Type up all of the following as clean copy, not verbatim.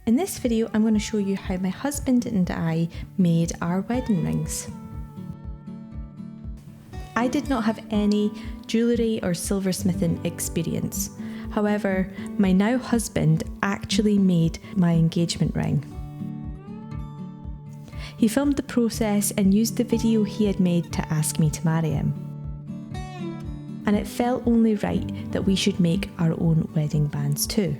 In this video, I'm going to show you how my husband and I made our wedding rings. I did not have any jewellery or silversmithing experience. However, my now husband actually made my engagement ring. He filmed the process and used the video he had made to ask me to marry him. And it felt only right that we should make our own wedding bands too.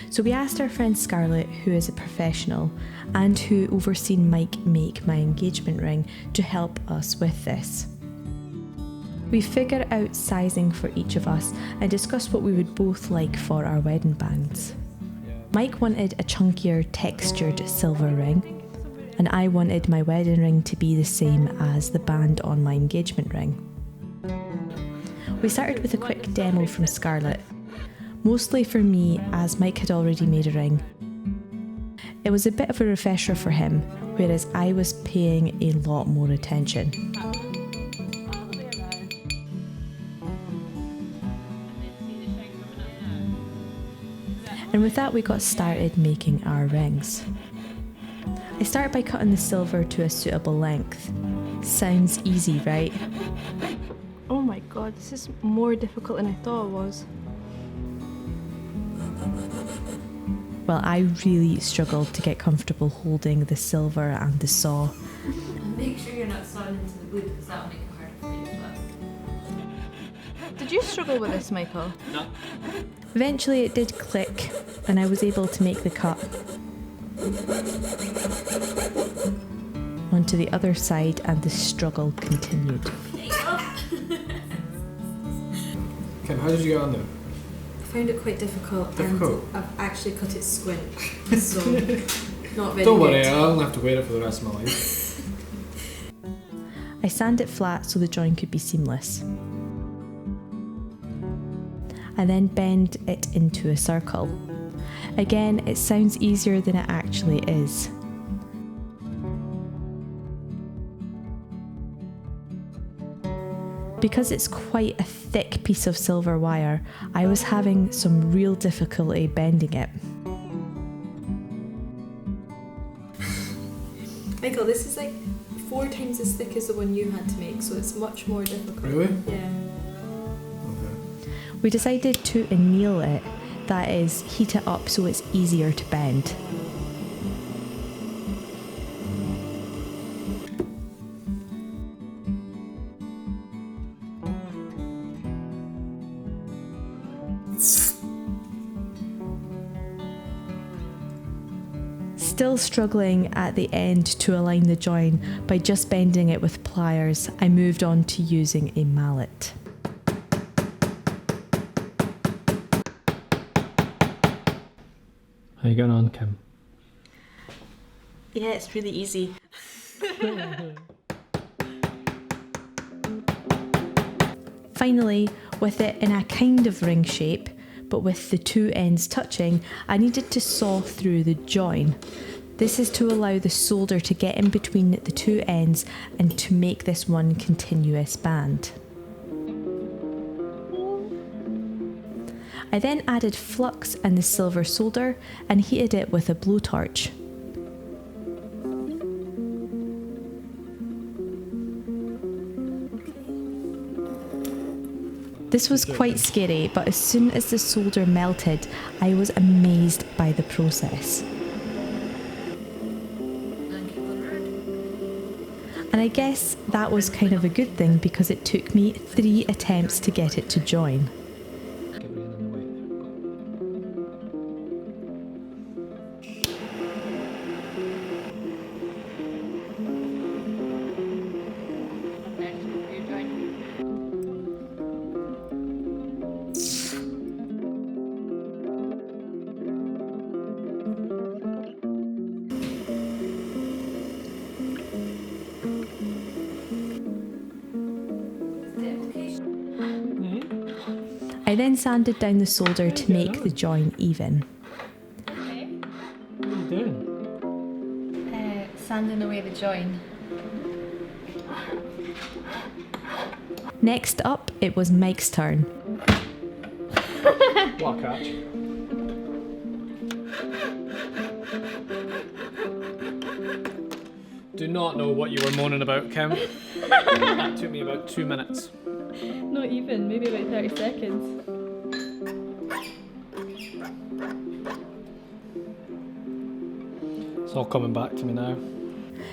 So we asked our friend Scarlett, who is a professional and who overseen Mike make my engagement ring, to help us with this. We figured out sizing for each of us and discussed what we would both like for our wedding bands. Mike wanted a chunkier, textured silver ring, and I wanted my wedding ring to be the same as the band on my engagement ring. We started with a quick demo from Scarlett, mostly for me as Mike had already made a ring. It was a bit of a refresher for him, whereas I was paying a lot more attention. And with that we got started making our rings. I started by cutting the silver to a suitable length. Sounds easy, right? Oh my god, this is more difficult than I thought it was. Well, I really struggled to get comfortable holding the silver and the saw. And make sure you're not sawing into the wood, because that'll make it harder for you as well. Did you struggle with this, Michael? No. Eventually it did click and I was able to make the cut onto the other side, and the struggle continued. Kim, how did you get on there? I found it quite difficult, Difficult? and I've actually cut it squint, so not very Don't worry, good. I'll have to wear it for the rest of my life. I sanded it flat so the join could be seamless. I then bend it into a circle. Again, it sounds easier than it actually is. Because it's quite a thick piece of silver wire, I was having some real difficulty bending it. Michael, this is like 4 times as thick as the one you had to make, so it's much more difficult. Really? Yeah. Okay. We decided to anneal it, that is, heat it up so it's easier to bend. Still struggling at the end to align the join by just bending it with pliers, I moved on to using a mallet. How you getting on, Kim? Yeah, it's really easy. Finally, with it in a kind of ring shape, but with the 2 ends touching, I needed to saw through the join. This is to allow the solder to get in between the 2 ends and to make this one continuous band. I then added flux and the silver solder and heated it with a blowtorch. This was quite scary, but as soon as the solder melted, I was amazed by the process. And I guess that was kind of a good thing because it took me 3 attempts to get it to join. I then sanded down the solder to make the join even. What are you doing? Sanding away the join. Next up, it was Mike's turn. What a catch. do not know what you were moaning about, Kim. That took me about 2 minutes. Not even, maybe about 30 seconds. It's all coming back to me now.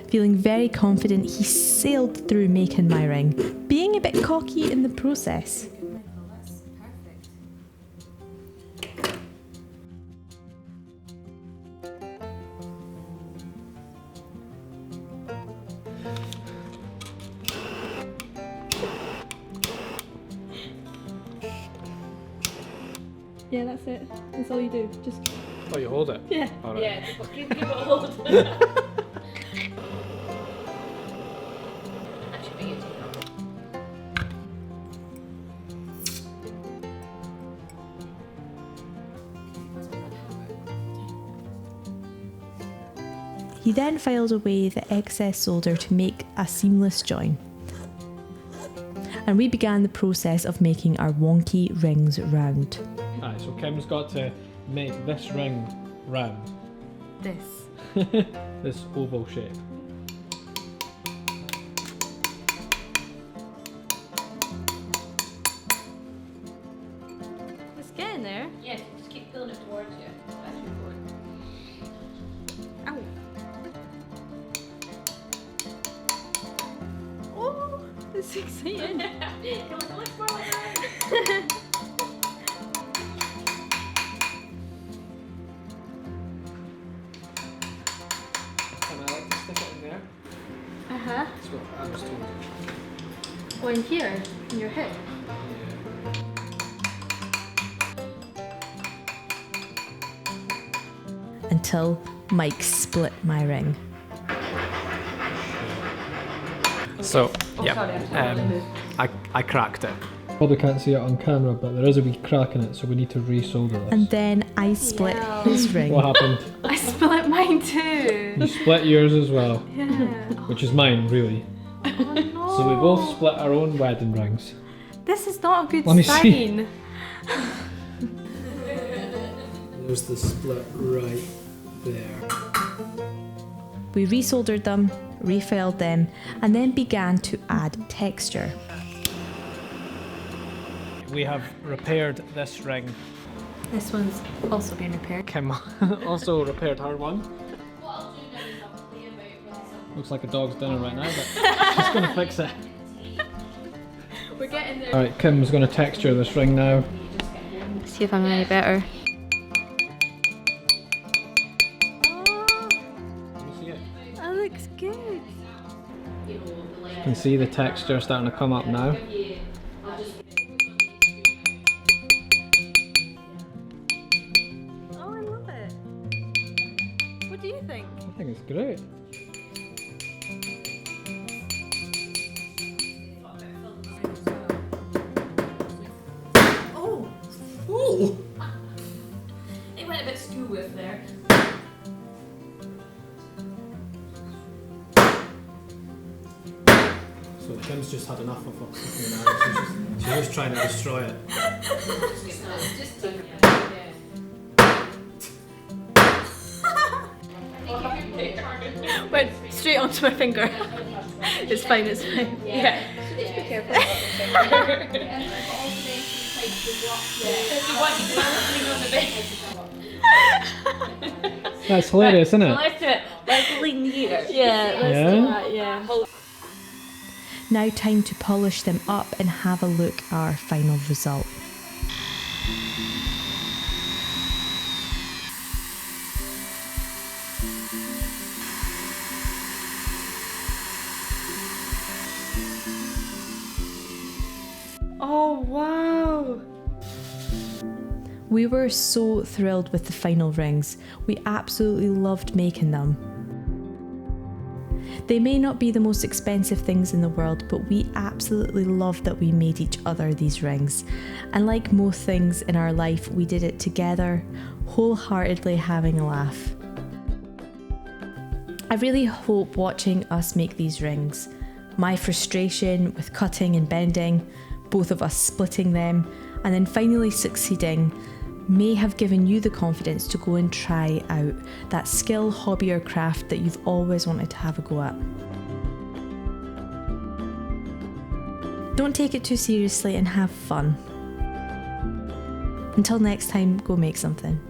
Feeling very confident, he sailed through making my ring, being a bit cocky in the process. That's perfect. Yeah, that's it. That's all you do. Just Oh, you hold it? yeah. All right. Yeah, give it a hold. Actually, bring it to you. He then filed away the excess solder to make a seamless join. And we began the process of making our wonky rings round. Alright, so Kim's got to make this ring round. This. This oval shape. It's getting there. Yeah, just keep pulling it towards you. As you're going. Ow. Oh, it's exciting. Come on, look forward. Can I like to stick it in there? Uh-huh. That's what I was told. Oh, in here, in your hip. Until Mike split my ring. So, Oh, yeah, sorry, I'm I cracked it. Probably can't see it on camera, but there is a wee crack in it, so we need to resolder this. And then I split Yeah. his ring. What happened? I split mine too. You split yours as well, Yeah. which is mine, really. Oh no. So we both split our own wedding rings. This is not a good Let me sign. see. There's the split right there. We resoldered them, refilled them, and then began to add texture. We have repaired this ring. This one's also being repaired. Kim also repaired her one. What I'll do now is I'll play about with Looks like a dog's dinner right now, but she's gonna fix it. We're getting there. Alright, Kim's gonna texture this ring now. See if I'm any better. Can you see it? That looks good. You can see the texture starting to come up now. Oh, I love it. What do you think? I think it's great. Oh! It went a bit skew with there. So Kim's just had enough of us sticking in her. She's just trying to destroy it. Just take it. Yeah. Went straight onto my finger. It's fine, it's fine. Yeah. Just be careful. That's hilarious, isn't it? Let's do it. Let's lean here. Yeah, let's Yeah? do that, yeah. Now time to polish them up and have a look at our final result. Oh, wow. We were so thrilled with the final rings. We absolutely loved making them. They may not be the most expensive things in the world, but we absolutely loved that we made each other these rings. And like most things in our life, we did it together, wholeheartedly having a laugh. I really hope watching us make these rings, my frustration with cutting and bending, both of us splitting them, and then finally succeeding, may have given you the confidence to go and try out that skill, hobby or craft that you've always wanted to have a go at. Don't take it too seriously and have fun. Until next time, go make something.